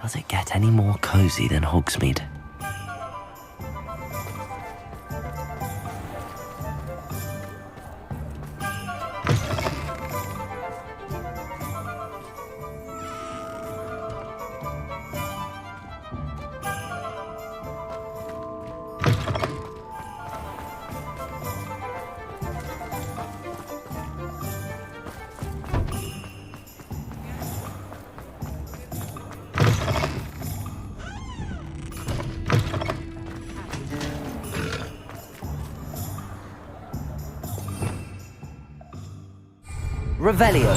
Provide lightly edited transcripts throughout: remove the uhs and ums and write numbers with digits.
Does it get any more cozy than Hogsmeade? Revelio.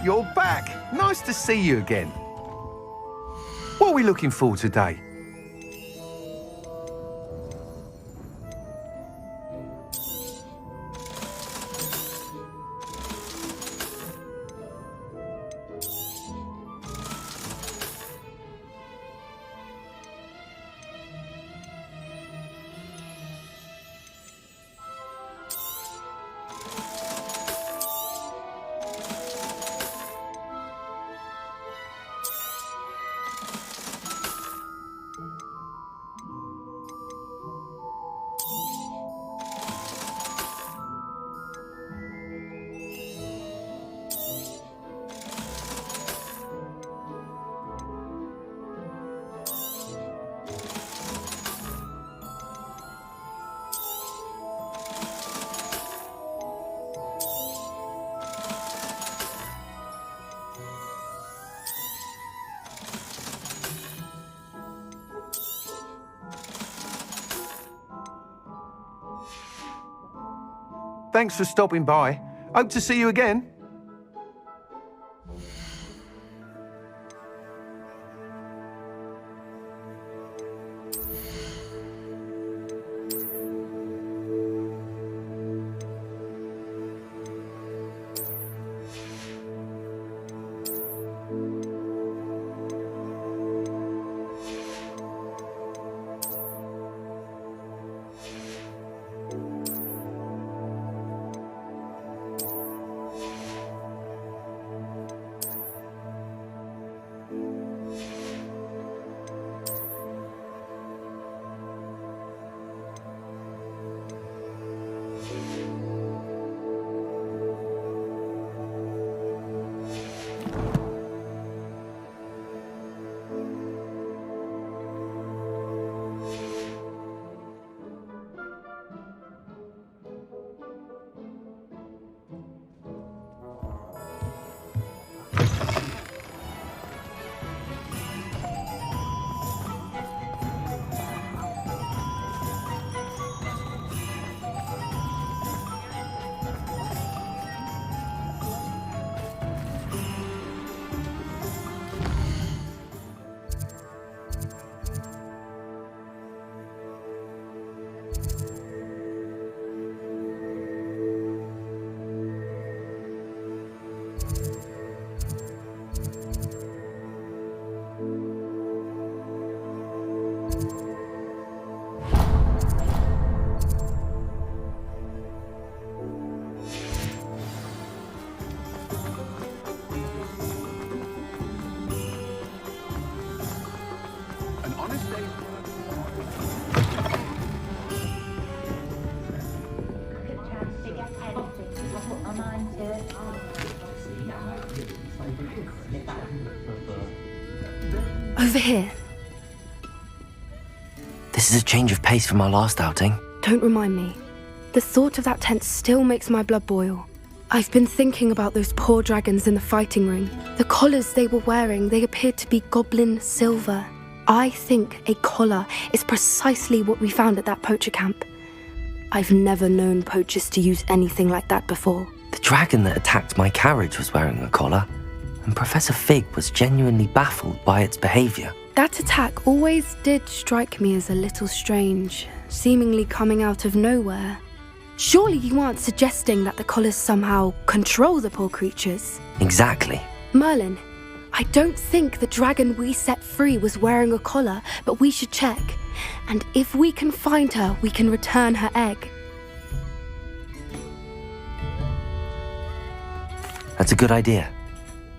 You're back. Nice to see you again. What are we looking for today? Thanks for stopping by. Hope to see you again. Over here. This is a change of pace from our last outing. Don't remind me. The thought of that tent still makes my blood boil. I've been thinking about those poor dragons in the fighting ring. The collars they were wearing, they appeared to be goblin silver. I think a collar is precisely what we found at that poacher camp. I've never known poachers to use anything like that before. The dragon that attacked my carriage was wearing a collar, and Professor Fig was genuinely baffled by its behavior. That attack always did strike me as a little strange, seemingly coming out of nowhere. Surely you aren't suggesting that the collars somehow control the poor creatures? Exactly. Merlin, I don't think the dragon we set free was wearing a collar, but we should check. And if we can find her, we can return her egg. That's a good idea.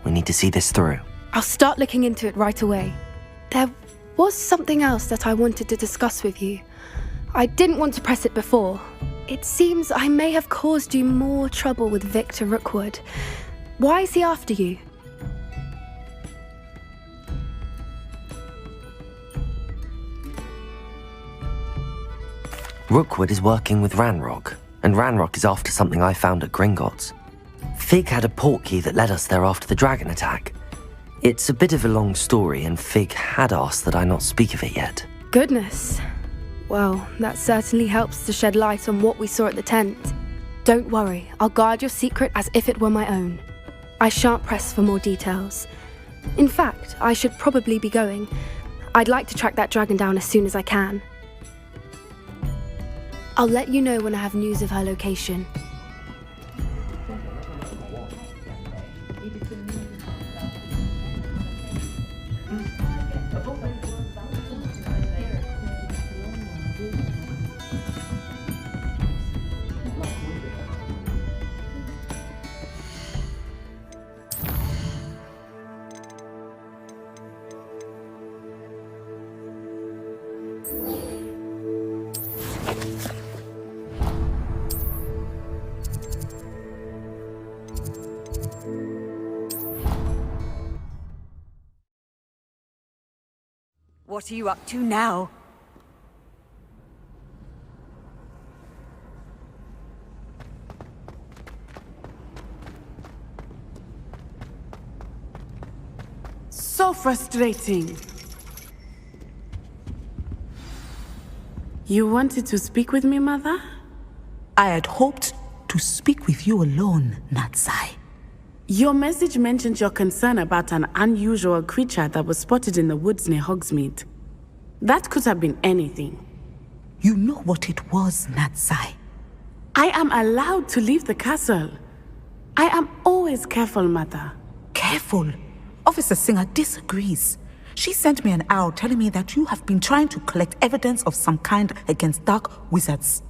We need to see this through. I'll start looking into it right away. There was something else that I wanted to discuss with you. I didn't want to press it before. It seems I may have caused you more trouble with Victor Rookwood. Why is he after you? Rookwood is working with Ranrock, and Ranrock is after something I found at Gringotts. Fig had a portkey that led us there after the dragon attack. It's a bit of a long story, and Fig had asked that I not speak of it yet. Goodness. Well, that certainly helps to shed light on what we saw at the tent. Don't worry, I'll guard your secret as if it were my own. I shan't press for more details. In fact, I should probably be going. I'd like to track that dragon down as soon as I can. I'll let you know when I have news of her location. What are you up to now? So frustrating. You wanted to speak with me, Mother? I had hoped to speak with you alone, Natsai. Your message mentioned your concern about an unusual creature that was spotted in the woods near Hogsmeade. That could have been anything. You know what it was, Natsai. I am allowed to leave the castle. I am always careful, Mother. Careful. Officer Singer disagrees. She sent me an owl telling me that you have been trying to collect evidence of some kind against dark wizards.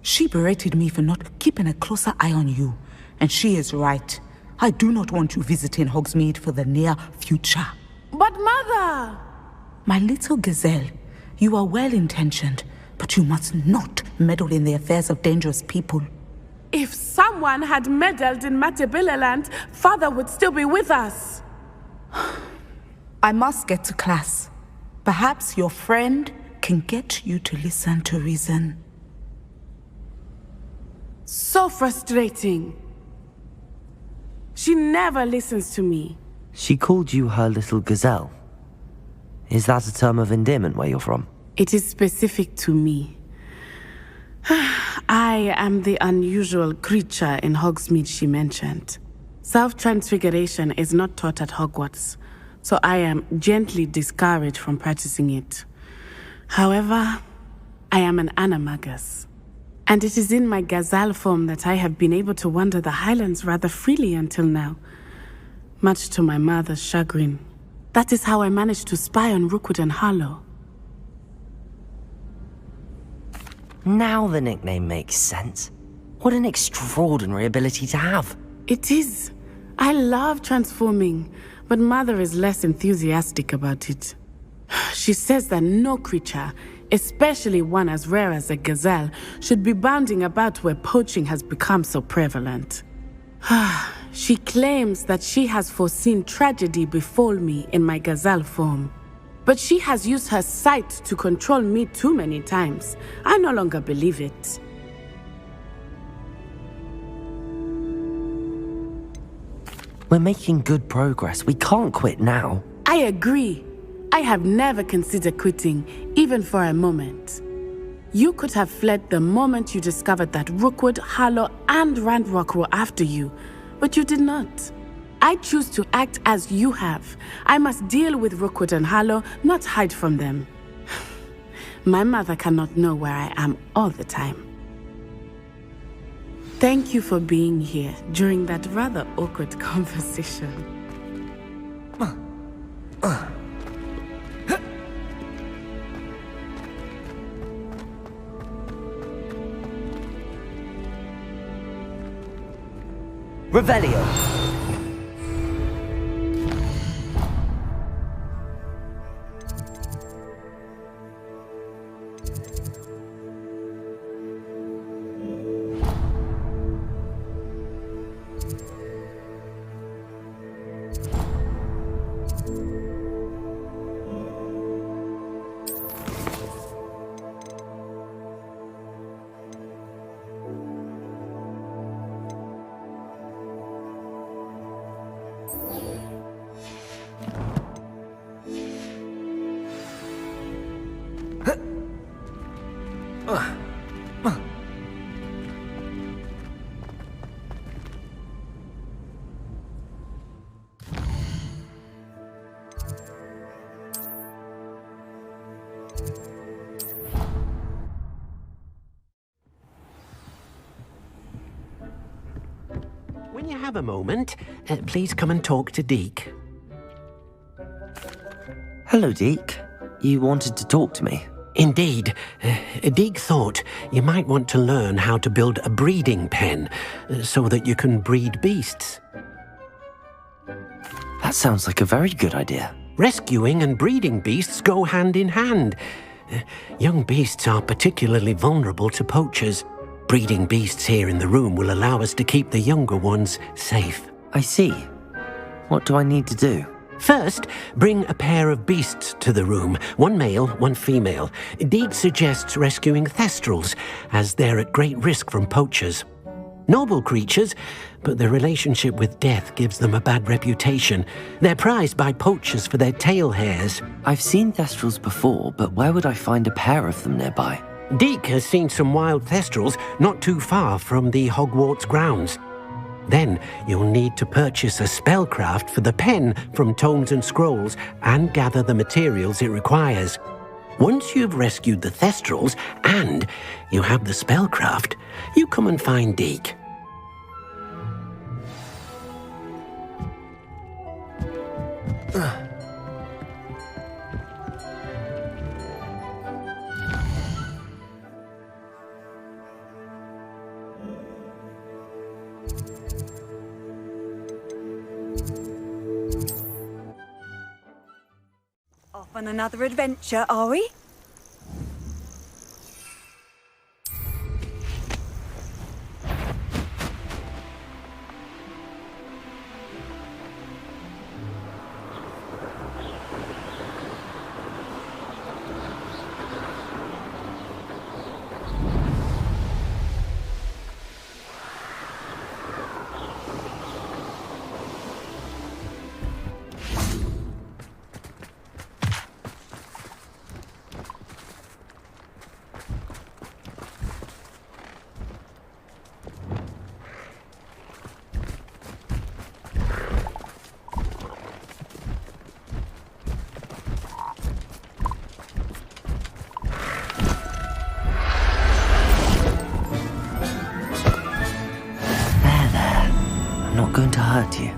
She berated me for not keeping a closer eye on you, and she is right. I do not want you visiting Hogsmeade for the near future. But Mother! My little gazelle, you are well-intentioned, but you must not meddle in the affairs of dangerous people. If someone had meddled in Matabeleland, Father would still be with us. I must get to class. Perhaps your friend can get you to listen to reason. So frustrating. She never listens to me. She called you her little gazelle. Is that a term of endearment where you're from? It is specific to me. I am the unusual creature in Hogsmeade she mentioned. Self-transfiguration is not taught at Hogwarts, so I am gently discouraged from practicing it. However, I am an animagus, and it is in my gazelle form that I have been able to wander the Highlands rather freely until now, much to my mother's chagrin. That is how I managed to spy on Rookwood and Harlow. Now the nickname makes sense. What an extraordinary ability to have. It is. I love transforming, but Mother is less enthusiastic about it. She says that no creature, especially one as rare as a gazelle, should be bounding about where poaching has become so prevalent. She claims that she has foreseen tragedy befall me in my gazelle form. But she has used her sight to control me too many times. I no longer believe it. We're making good progress. We can't quit now. I agree. I have never considered quitting, even for a moment. You could have fled the moment you discovered that Rookwood, Harlow, and Ranrock were after you, but you did not. I choose to act as you have. I must deal with Rookwood and Harlow, not hide from them. My mother cannot know where I am all the time. Thank you for being here during that rather awkward conversation. Revelio. When you have a moment, please come and talk to Deke. Hello, Deke. You wanted to talk to me? Indeed. Deke thought you might want to learn how to build a breeding pen so that you can breed beasts. That sounds like a very good idea. Rescuing and breeding beasts go hand in hand. Young beasts are particularly vulnerable to poachers. Breeding beasts here in the room will allow us to keep the younger ones safe. I see. What do I need to do? First, bring a pair of beasts to the room. One male, one female. Deke suggests rescuing thestrals, as they're at great risk from poachers. Noble creatures, but their relationship with death gives them a bad reputation. They're prized by poachers for their tail hairs. I've seen thestrals before, but where would I find a pair of them nearby? Deke has seen some wild thestrals not too far from the Hogwarts grounds. Then you'll need to purchase a spellcraft for the pen from Tomes and Scrolls and gather the materials it requires. Once you've rescued the thestrals and you have the spellcraft, you come and find Deke. Off on another adventure, are we? Not going to hurt you.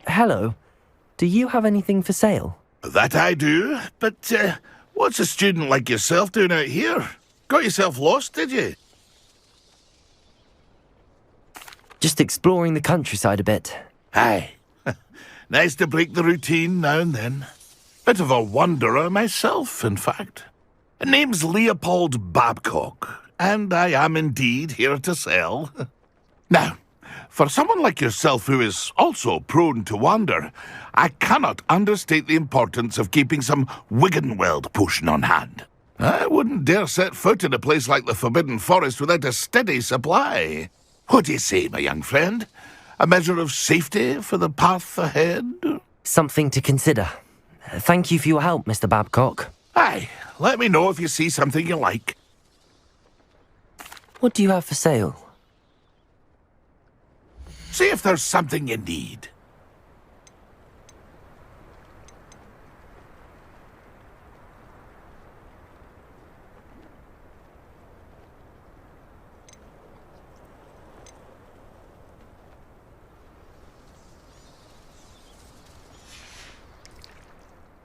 Hello. Do you have anything for sale? That I do, but what's a student like yourself doing out here? Got yourself lost, did you? Just exploring the countryside a bit. Aye. Nice to break the routine now and then. Bit of a wanderer myself, in fact. Name's Leopold Babcock, and I am indeed here to sell. Now, for someone like yourself who is also prone to wander, I cannot understate the importance of keeping some Wiggenweld potion on hand. I wouldn't dare set foot in a place like the Forbidden Forest without a steady supply. What do you say, my young friend? A measure of safety for the path ahead? Something to consider. Thank you for your help, Mr. Babcock. Aye, let me know if you see something you like. What do you have for sale? See if there's something you need.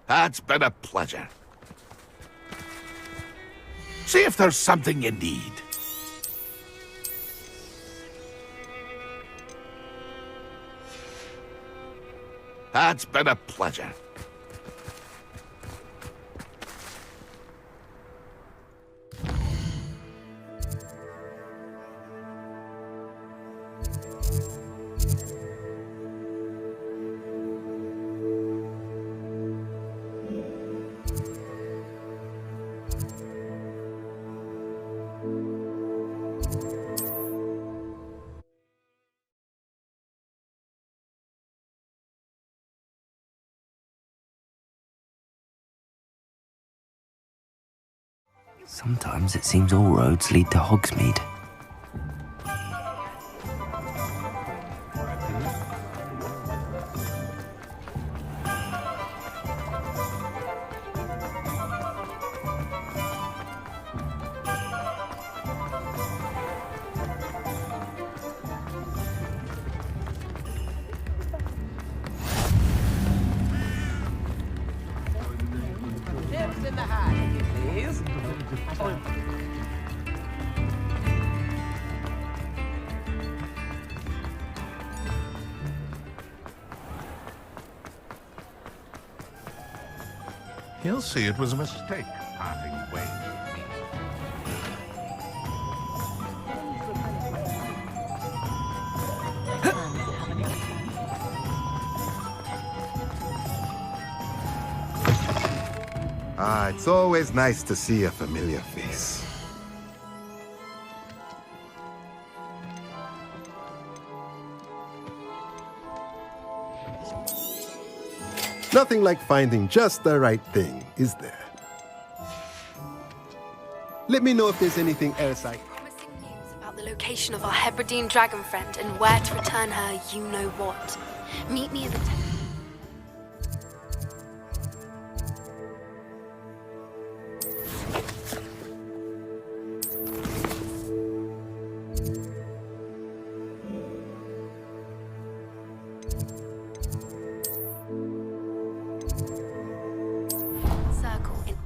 That's been a pleasure. See if there's something you need. That's been a pleasure. Sometimes it seems all roads lead to Hogsmeade. He'll see it was a mistake, parting ways. It's always nice to see a familiar face. Nothing like finding just the right thing, is there? Let me know if there's anything else I... Promising news about the location of our Hebridean dragon friend and where to return her you-know-what. Meet me at the... circle in...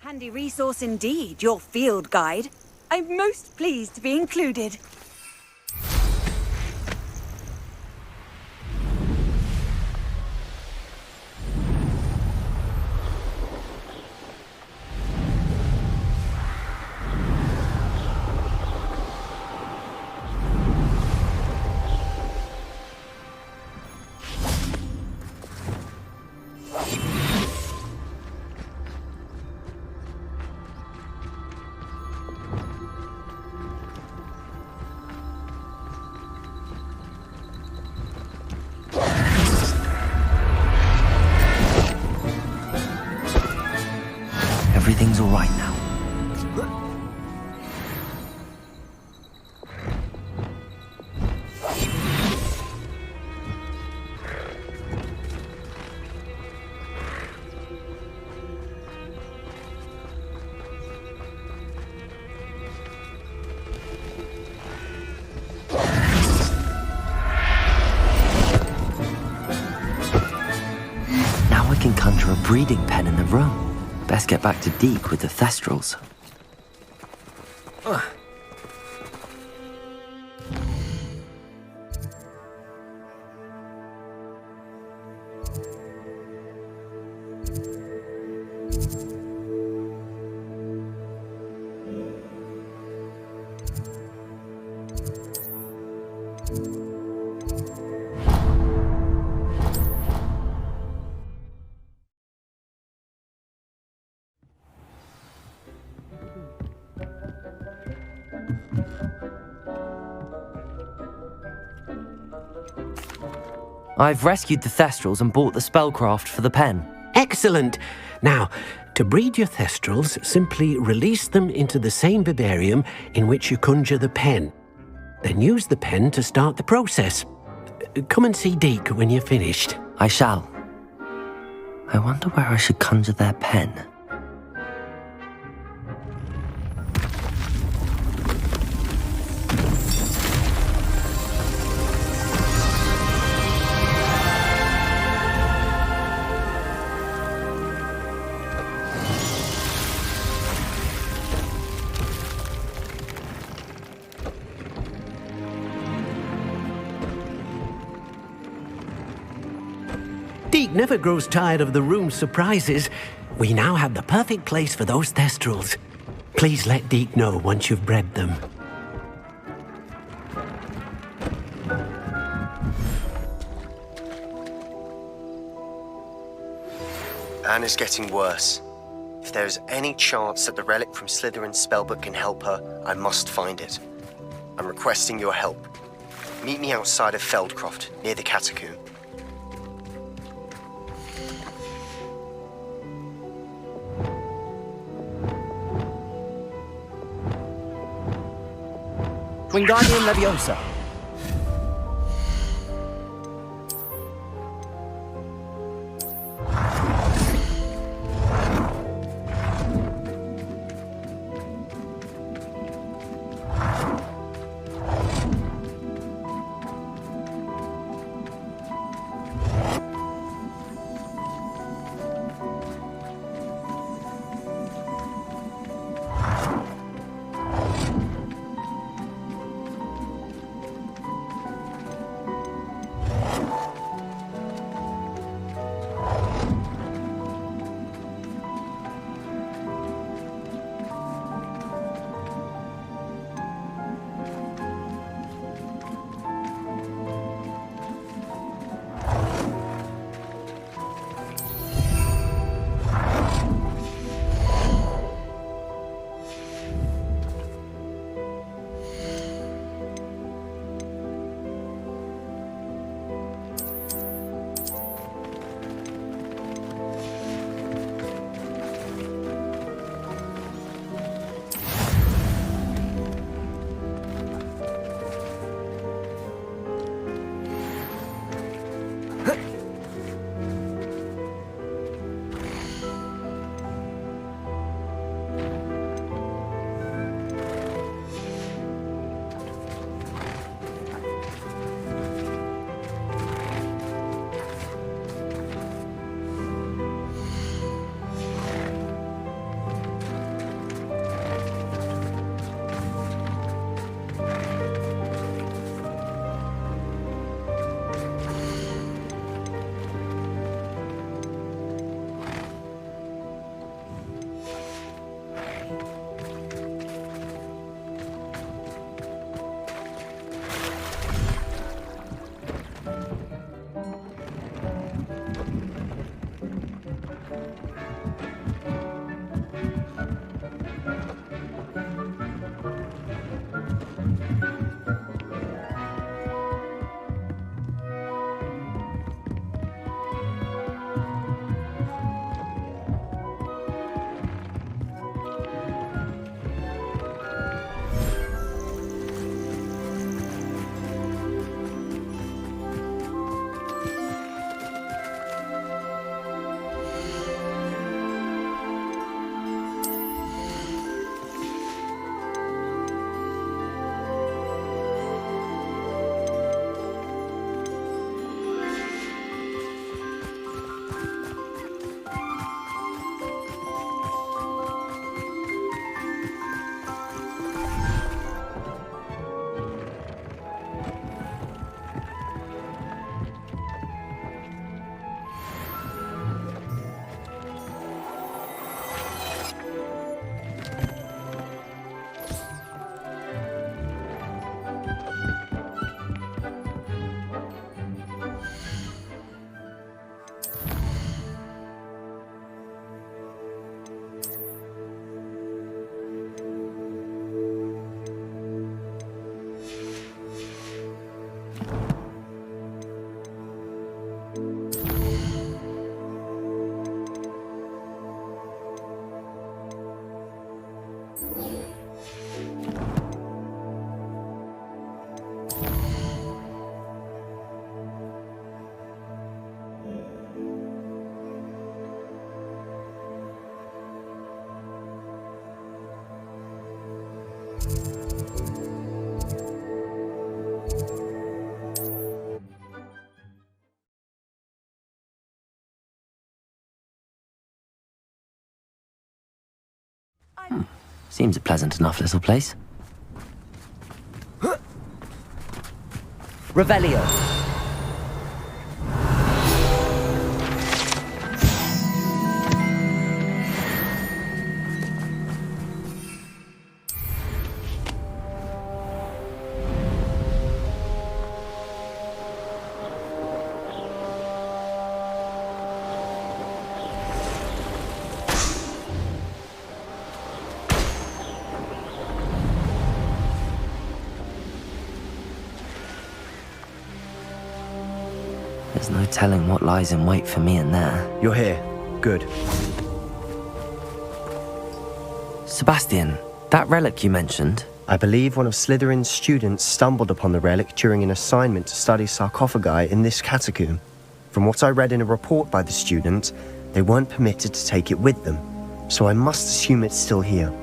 Handy resource indeed, your field guide. I'm most pleased to be included. Everything's all right now. Now I can conjure a breeding pen in the room. Best get back to Deke with the Thestrals. I've rescued the Thestrals and bought the spellcraft for the pen. Excellent! Now, to breed your Thestrals, simply release them into the same vivarium in which you conjure the pen. Then use the pen to start the process. Come and see Deke when you're finished. I shall. I wonder where I should conjure their pen. Deke never grows tired of the room's surprises. We now have the perfect place for those Thestrals. Please let Deke know once you've bred them. Anne is getting worse. If there's any chance that the relic from Slytherin's spellbook can help her, I must find it. I'm requesting your help. Meet me outside of Feldcroft, near the catacomb. Wingardium Leviosa. Seems a pleasant enough little place. Revelio. There's no telling what lies in wait for me in there. You're here. Good. Sebastian, that relic you mentioned, I believe one of Slytherin's students stumbled upon the relic during an assignment to study sarcophagi in this catacomb. From what I read in a report by the student, they weren't permitted to take it with them, so I must assume it's still here.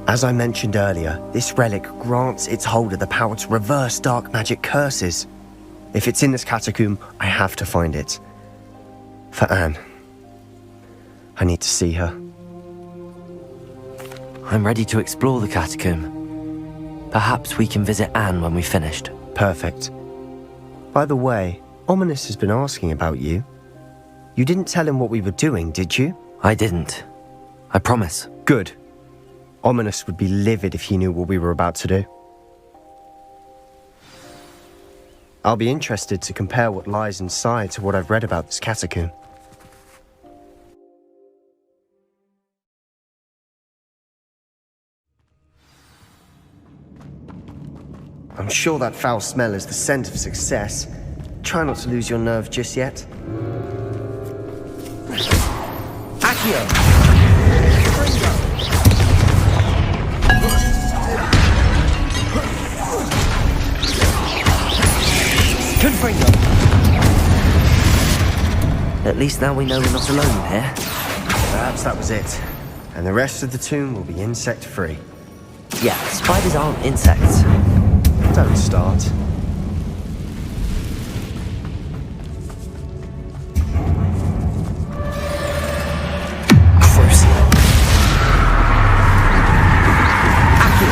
As I mentioned earlier, this relic grants its holder the power to reverse dark magic curses. If it's in this catacomb, I have to find it. For Anne. I need to see her. I'm ready to explore the catacomb. Perhaps we can visit Anne when we've finished. Perfect. By the way, Ominous has been asking about you. You didn't tell him what we were doing, did you? I didn't. I promise. Good. Ominous would be livid if he knew what we were about to do. I'll be interested to compare what lies inside to what I've read about this catacomb. I'm sure that foul smell is the scent of success. Try not to lose your nerve just yet. Accio! Confringo! At least now we know we're not alone in here. Perhaps that was it. And the rest of the tomb will be insect-free. Yeah, spiders aren't insects. Don't start. Crucial. Accio!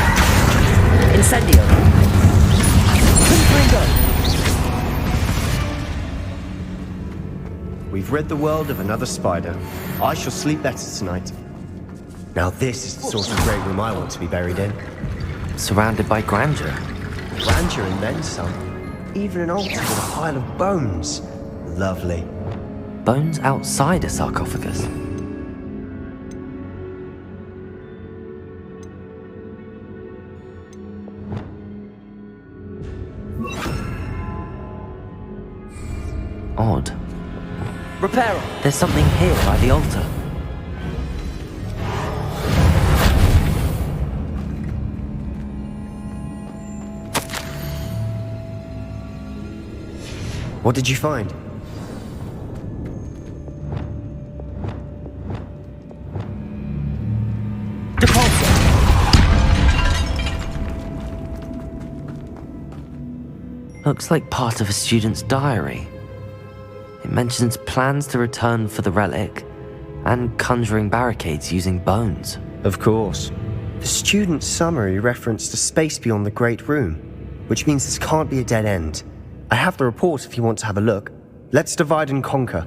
Incendio! Confringo! We've rid the world of another spider. I shall sleep better tonight. Now this is the sort of great room I want to be buried in. Surrounded by grandeur. Grandeur and then some. Even an altar with a pile of bones. Lovely. Bones outside a sarcophagus. Odd. Reparo! There's something here by the altar. What did you find? Looks like part of a student's diary. It mentions plans to return for the relic and conjuring barricades using bones. Of course. The student's summary referenced a space beyond the Great Room, which means this can't be a dead end. I have the report if you want to have a look. Let's divide and conquer.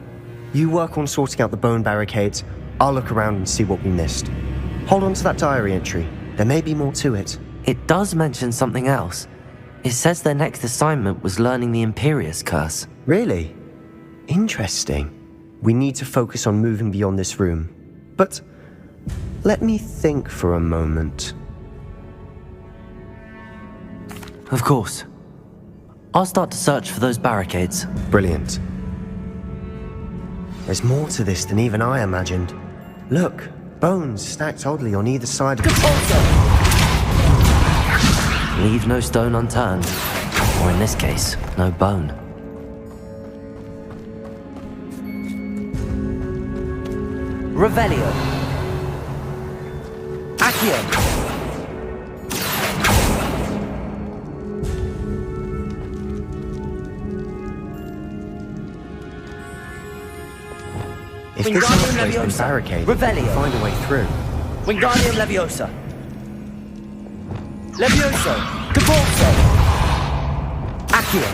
You work on sorting out the bone barricades. I'll look around and see what we missed. Hold on to that diary entry. There may be more to it. It does mention something else. It says their next assignment was learning the Imperious Curse. Really? Interesting. We need to focus on moving beyond this room. But let me think for a moment. Of course. I'll start to search for those barricades. Brilliant. There's more to this than even I imagined. Look, bones stacked oddly on either side of the... Leave no stone unturned. Or in this case, no bone. Revelio! Accio! If this archway's been barricaded, we can find a way through. Wingardium Leviosa! Levioso! Caporso! Accio!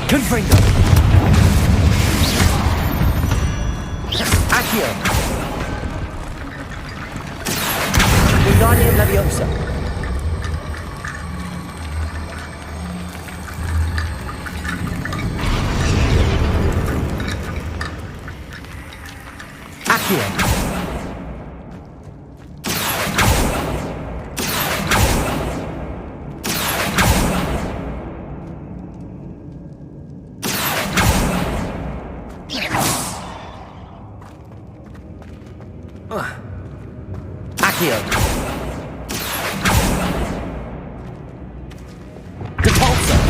Confringo! Accio! Wingardium Leviosa! Accio. Accio. Repulsor.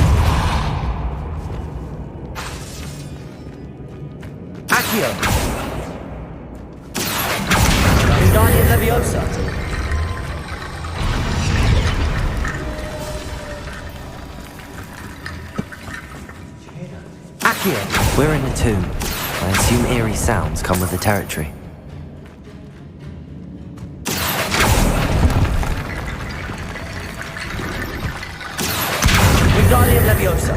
Accio. Wingardium Leviosa. Accio. We're in the tomb. I assume eerie sounds come with the territory. Wingardium Leviosa.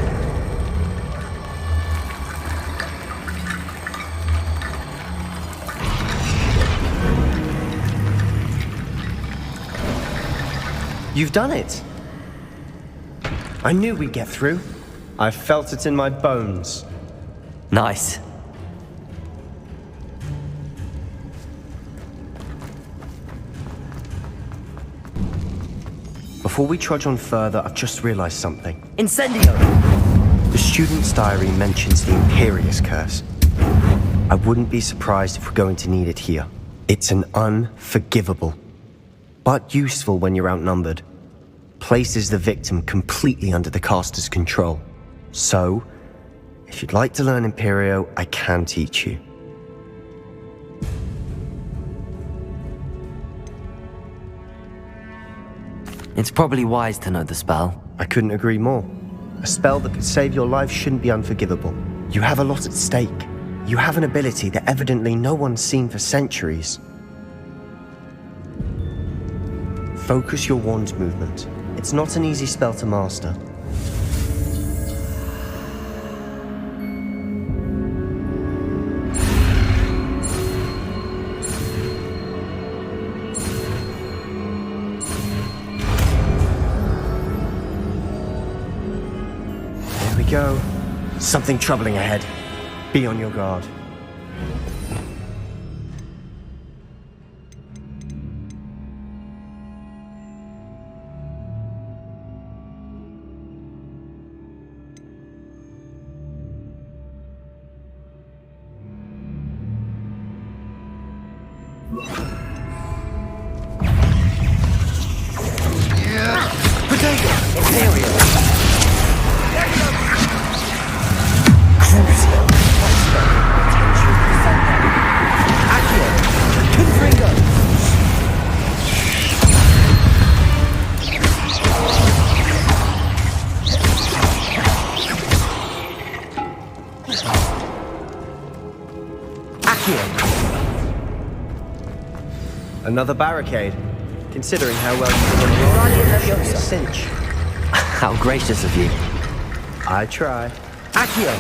You've done it! I knew we'd get through. I felt it in my bones. Nice. Before we trudge on further, I've just realized something. Incendio! The student's diary mentions the Imperious Curse. I wouldn't be surprised if we're going to need it here. It's an unforgivable, but useful when you're outnumbered. Places the victim completely under the caster's control. So, if you'd like to learn Imperio, I can teach you. It's probably wise to know the spell. I couldn't agree more. A spell that could save your life shouldn't be unforgivable. You have a lot at stake. You have an ability that evidently no one's seen for centuries. Focus your wand's movement. It's not an easy spell to master. There we go. Something troubling ahead. Be on your guard. Another barricade. Considering how well you did on the cinch. How gracious of you. I try. Accio!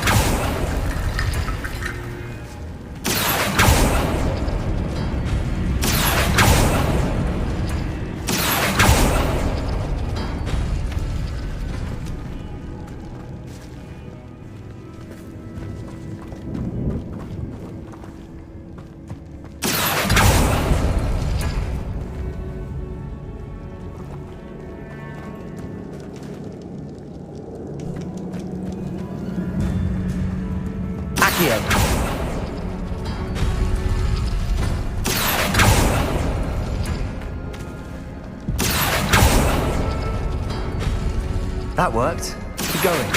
That worked. Keep going.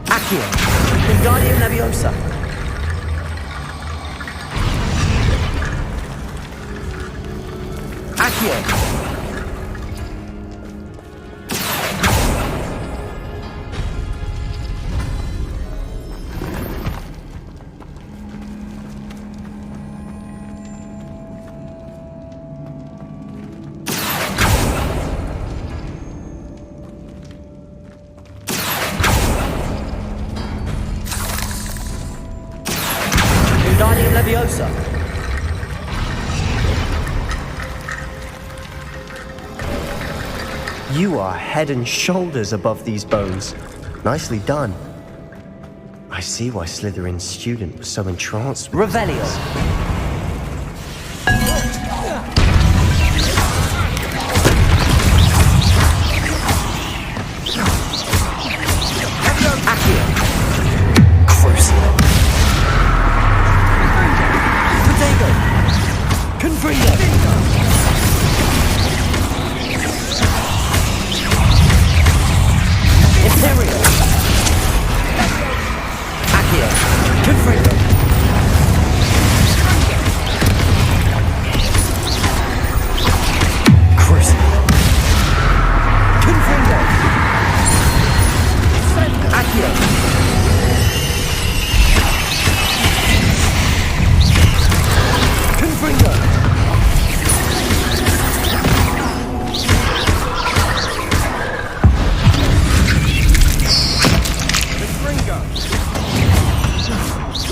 Accio! Wingardium Leviosa! Accio! Leviosa. You are head and shoulders above these bones. Nicely done. I see why Slytherin's student was so entranced with Revelio.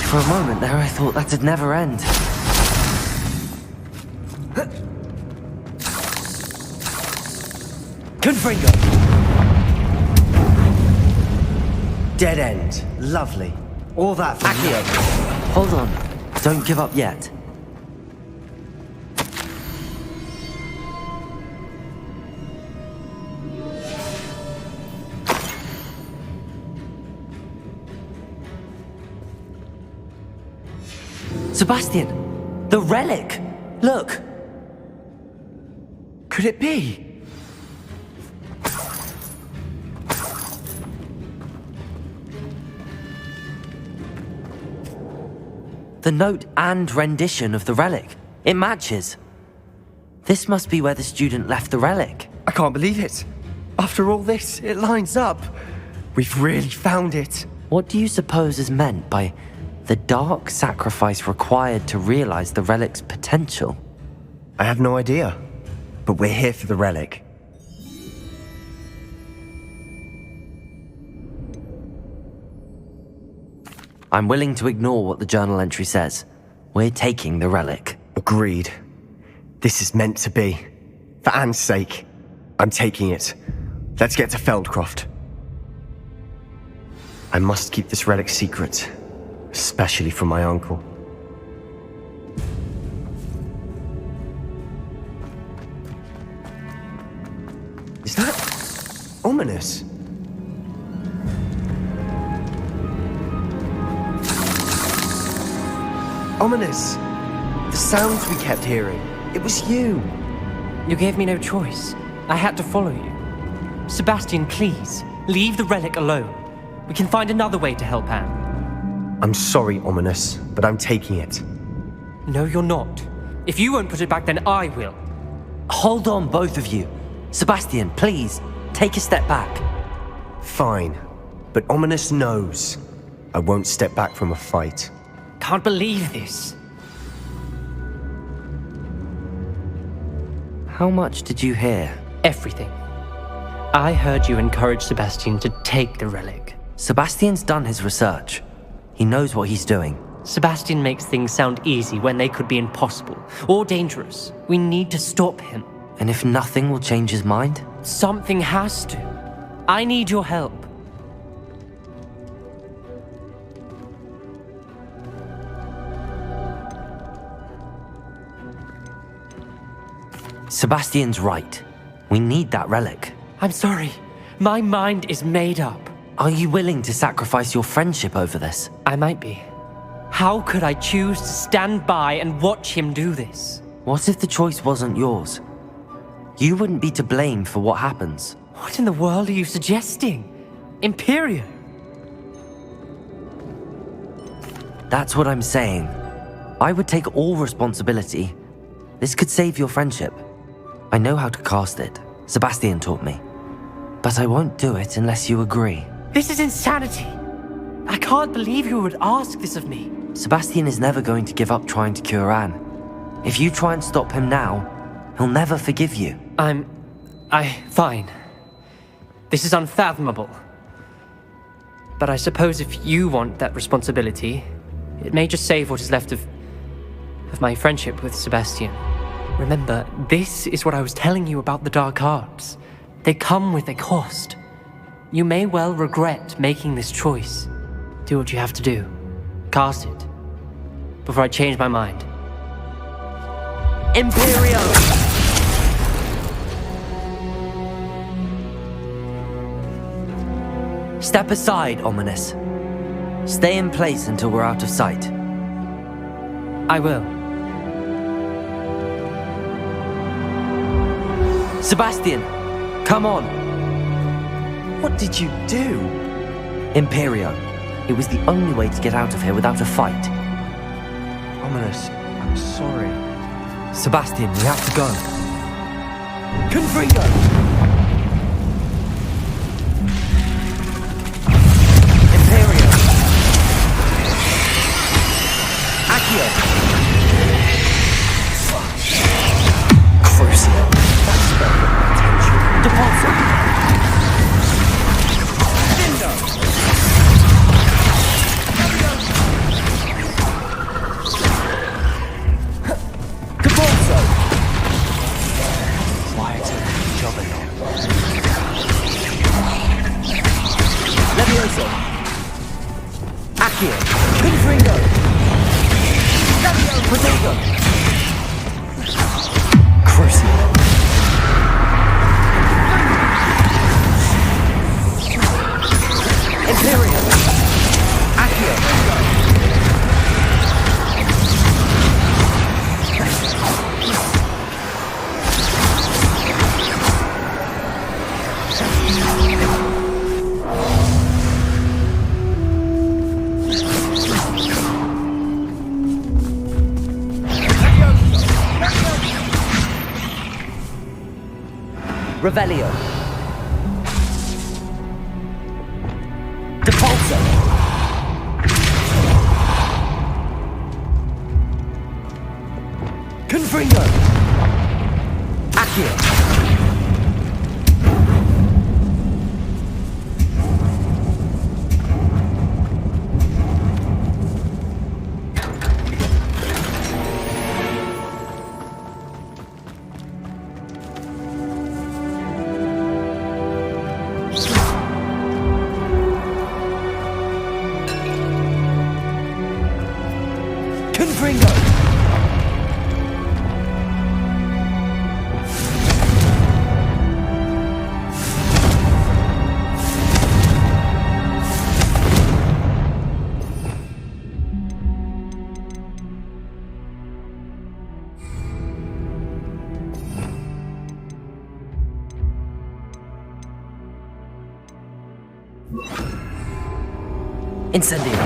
For a moment there, I thought that'd never end. Confringo. dead end. Lovely. All that for Accio. Hold on. Don't give up yet. Sebastian! The relic! Look! Could it be? The note and rendition of the relic. It matches. This must be where the student left the relic. I can't believe it. After all this, it lines up. We've really found it. What do you suppose is meant by the dark sacrifice required to realize the relic's potential? I have no idea, but we're here for the relic. I'm willing to ignore what the journal entry says. We're taking the relic. Agreed. This is meant to be. For Anne's sake, I'm taking it. Let's get to Feldcroft. I must keep this relic secret, especially from my uncle. Is that ominous? Ominous! The sounds we kept hearing. It was you. You gave me no choice. I had to follow you. Sebastian, please, leave the relic alone. We can find another way to help Anne. I'm sorry, Ominous, but I'm taking it. No, you're not. If you won't put it back, then I will. Hold on, both of you. Sebastian, please, take a step back. Fine, but Ominous knows I won't step back from a fight. Can't believe this. How much did you hear? Everything. I heard you encourage Sebastian to take the relic. Sebastian's done his research. He knows what he's doing. Sebastian makes things sound easy when they could be impossible or dangerous. We need to stop him. And if nothing will change his mind? Something has to. I need your help. Sebastian's right. We need that relic. I'm sorry. My mind is made up. Are you willing to sacrifice your friendship over this? I might be. How could I choose to stand by and watch him do this? What if the choice wasn't yours? You wouldn't be to blame for what happens. What in the world are you suggesting? Imperium? That's what I'm saying. I would take all responsibility. This could save your friendship. I know how to cast it. Sebastian taught me. But I won't do it unless you agree. This is insanity. I can't believe you would ask this of me. Sebastian is never going to give up trying to cure Anne. If you try and stop him now, he'll never forgive you. Fine. This is unfathomable. But I suppose if you want that responsibility, it may just save what is left of of my friendship with Sebastian. Remember, this is what I was telling you about the dark arts. They come with a cost. You may well regret making this choice. Do what you have to do. Cast it. Before I change my mind. Imperio! Step aside, Ominous. Stay in place until we're out of sight. I will. Sebastian, come on. What did you do? Imperio. It was the only way to get out of here without a fight. Ominous, I'm sorry. Sebastian, we have to go. Confringo! Imperio. Accio. Crucio. That's better than my attention. Depulso. Caborzo! Quieter than Juggernaut. Levioso! Accio. Confringo! Protego. Crucio. Imperio! Accio. Revelio! Depulso! Confringo! Accio. Confringo! Incendio.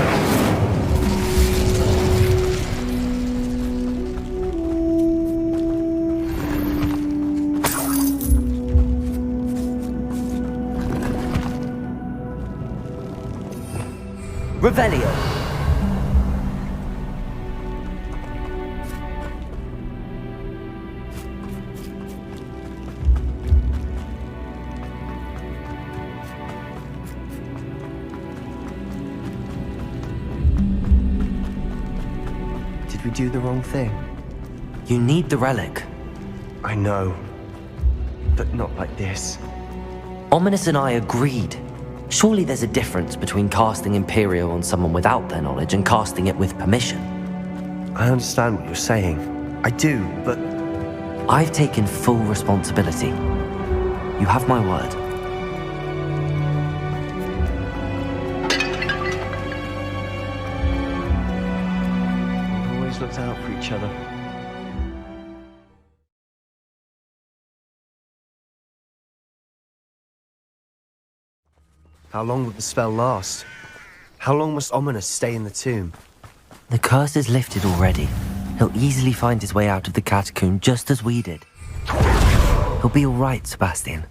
Revelio! Did we do the wrong thing? You need the relic. I know. But not like this. Ominous and I agreed. Surely there's a difference between casting Imperio on someone without their knowledge and casting it with permission. I understand what you're saying. I do, but... I've taken full responsibility. You have my word. We've always looked out for each other. How long will the spell last? How long must Ominous stay in the tomb? The curse is lifted already. He'll easily find his way out of the catacomb just as we did. He'll be all right, Sebastian.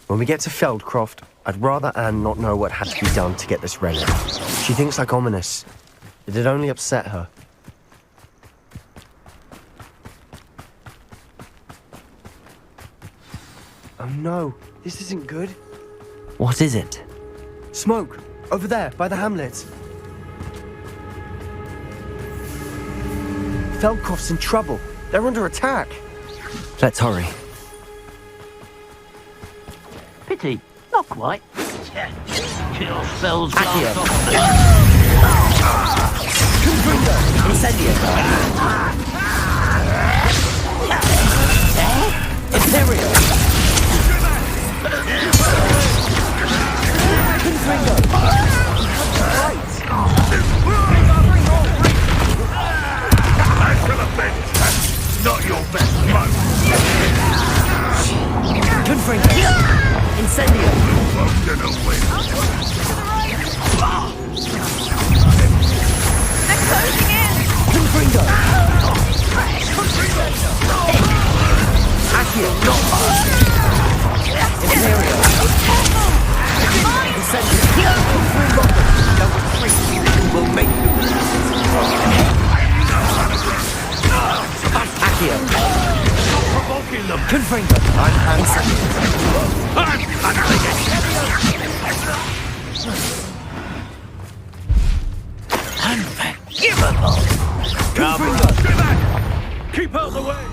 When we get to Feldcroft, I'd rather Anne not know what had to be done to get this relic. She thinks like ominous. It'd only upset her. Oh no, this isn't good. What is it? Smoke! Over there, by the hamlet. Feldcroft's in trouble. They're under attack. Let's hurry. Pity, not quite. Kill spells blast off. Confringo! Incendio! Imperial! Confringo! Not your best moment. Confringo! Incendio! I'm gonna win. They're closing in! Confringo! Accio! Not Imperial! Incendio! Number 3 will make you Accio! Provoking them. Confringo! I'm Incendio! I'm handling it. Unforgivable! Confringo! Stay back. Keep out of the way.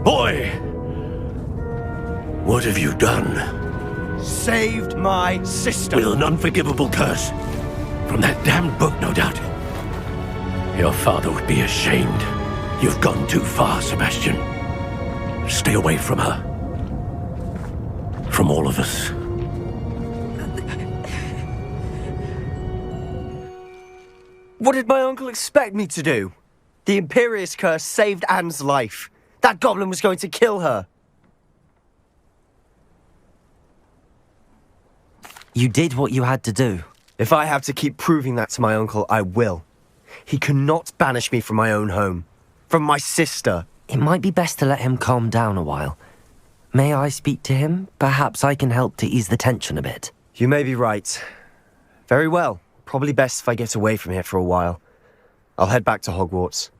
Boy! What have you done? Saved my sister. With an unforgivable curse. From that damned book, no doubt. Your father would be ashamed. You've gone too far, Sebastian. Stay away from her. From all of us. What did my uncle expect me to do? The Imperius curse saved Anne's life. That goblin was going to kill her. You did what you had to do. If I have to keep proving that to my uncle, I will. He cannot banish me from my own home. From my sister. It might be best to let him calm down a while. May I speak to him? Perhaps I can help to ease the tension a bit. You may be right. Very well. Probably best if I get away from here for a while. I'll head back to Hogwarts.